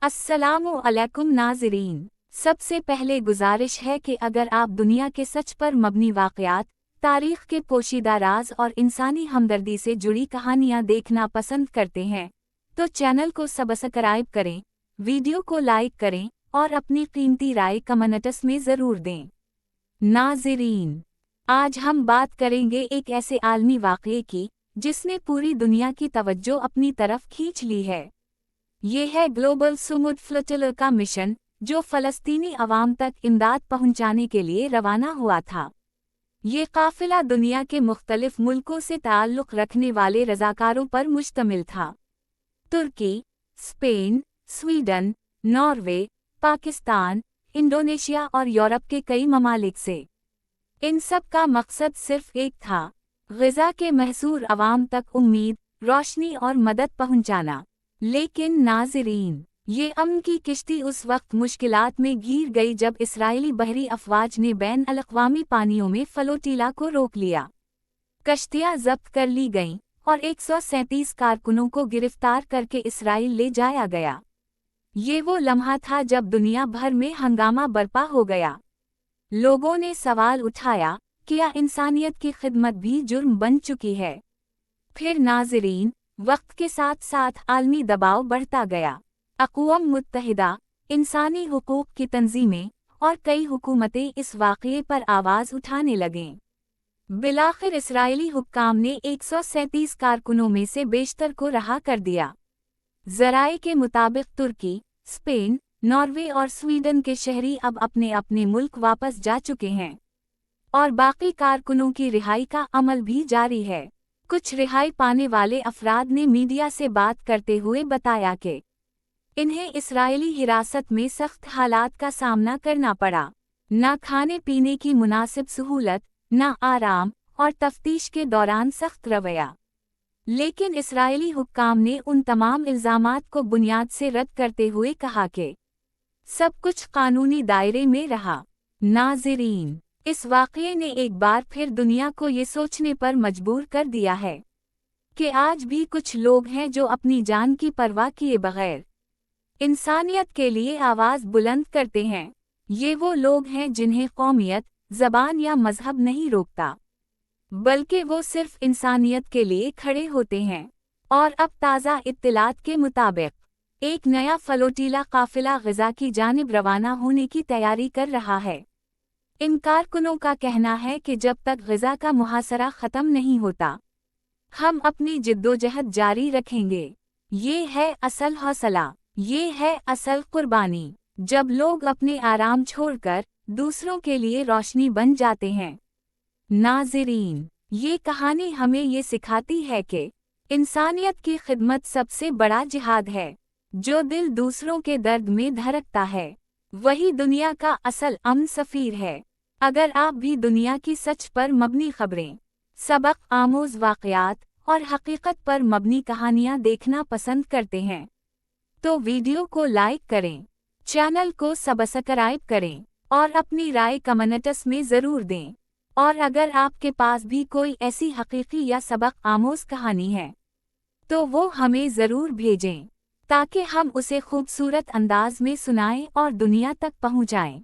अस्सलामु अलैकुम नाज़रीन। सबसे पहले गुजारिश है कि अगर आप दुनिया के सच पर मबनी वाक़यात, तारीख़ के पोशीदा राज और इंसानी हमदर्दी से जुड़ी कहानियाँ देखना पसंद करते हैं तो चैनल को सब्सक्राइब करें, वीडियो को लाइक करें और अपनी कीमती राय कमेंट्स में ज़रूर दें। नाज़रीन, आज हम बात करेंगे एक ऐसे आलमी वाक़ये की जिसने पूरी दुनिया की तवज्जो अपनी तरफ खींच ली है। ये है ग्लोबल सुमुद फ्लोटिला का मिशन, जो फ़लस्तीनी अवाम तक इमदाद पहुंचाने के लिए रवाना हुआ था। ये काफ़िला दुनिया के मुख्तलिफ मुल्कों से ताल्लुक़ रखने वाले रज़ाकारों पर मुश्तमिल था। तुर्की, Spain, Sweden, Norway, Pakistan, Indonesia और यूरोप के कई ममालिक से। इन सब का मकसद सिर्फ एक था, ग़ज़ा के महसूर अवाम तक उम्मीद, रोशनी और मदद पहुंचाना। लेकिन नाज़रीन, ये अमन की किश्ती उस वक्त मुश्किलात में घिर गई जब इसराइली बहरी अफ़वाज ने बैन अल-अक़वामी पानियों में फ़लोटीला को रोक लिया। कश्तियाँ ज़ब्त कर ली गईं और 137 कारकुनों को गिरफ्तार करके इसराइल ले जाया गया। ये वो लम्हा था जब दुनिया भर में हंगामा बरपा हो गया। लोगों ने सवाल उठाया, क्या इंसानियत की खिदमत भी जुर्म बन चुकी है? फिर नाज़रीन, वक्त के साथ साथ आलमी दबाव बढ़ता गया। अक़वाम मुत्तहिदा, इंसानी हुकूक़ की तंजीमें और कई हुकूमतें इस वाक़ये पर आवाज़ उठाने लगें। बिलाखिर इसराइली हुक्काम ने 137 कारकुनों में से बेशतर को रहा कर दिया। ज़राए के मुताबिक तुर्की, स्पेन, नॉर्वे और स्वीडन के शहरी अब अपने अपने मुल्क वापस जा चुके हैं और बाकी कारकुनों की रिहाई का अमल भी जारी है। कुछ रिहाई पाने वाले अफराद ने मीडिया से बात करते हुए बताया कि इन्हें इस्राएली हिरासत में सख्त हालात का सामना करना पड़ा। न खाने पीने की मुनासिब सहूलत, न आराम और तफ्तीश के दौरान सख्त रवैया। लेकिन इस्राएली हुक्काम ने उन तमाम इल्ज़ामात को बुनियाद से रद्द करते हुए कहा कि सब कुछ कानूनी दायरे में रहा। नाज़रीन, इस वाक़ये ने एक बार फिर दुनिया को ये सोचने पर मजबूर कर दिया है कि आज भी कुछ लोग हैं जो अपनी जान की परवाह किए बगैर इंसानियत के लिए आवाज़ बुलंद करते हैं। ये वो लोग हैं जिन्हें कौमियत, ज़बान या मज़हब नहीं रोकता, बल्कि वो सिर्फ इंसानियत के लिए खड़े होते हैं। और अब ताज़ा इत्तलात के मुताबिक एक नया फ़लोटीला काफ़िला ग़ज़ा की जानिब रवाना होने की तैयारी कर रहा है। इन कारकुनों का कहना है कि जब तक ग़ज़ा का मुहासरा ख़त्म नहीं होता, हम अपनी जिद्दोजहद जारी रखेंगे। ये है असल हौसला, ये है असल कुर्बानी, जब लोग अपने आराम छोड़कर दूसरों के लिए रोशनी बन जाते हैं। नाज़रीन, ये कहानी हमें ये सिखाती है कि इंसानियत की खिदमत सबसे बड़ा जिहाद है। जो दिल दूसरों के दर्द में धड़कता है, वही दुनिया का असल अमन सफ़ीर है। अगर आप भी दुनिया की सच पर मबनी खबरें, सबक आमोज़ वाक़यात और हकीकत पर मबनी कहानियाँ देखना पसंद करते हैं तो वीडियो को लाइक करें, चैनल को सब्सक्राइब करें और अपनी राय कमेंट्स में ज़रूर दें। और अगर आपके पास भी कोई ऐसी हकीकी या सबक आमोज़ कहानी है तो वो हमें ज़रूर भेजें ताकि हम उसे खूबसूरत अंदाज में सुनाएं और दुनिया तक पहुँचाएं।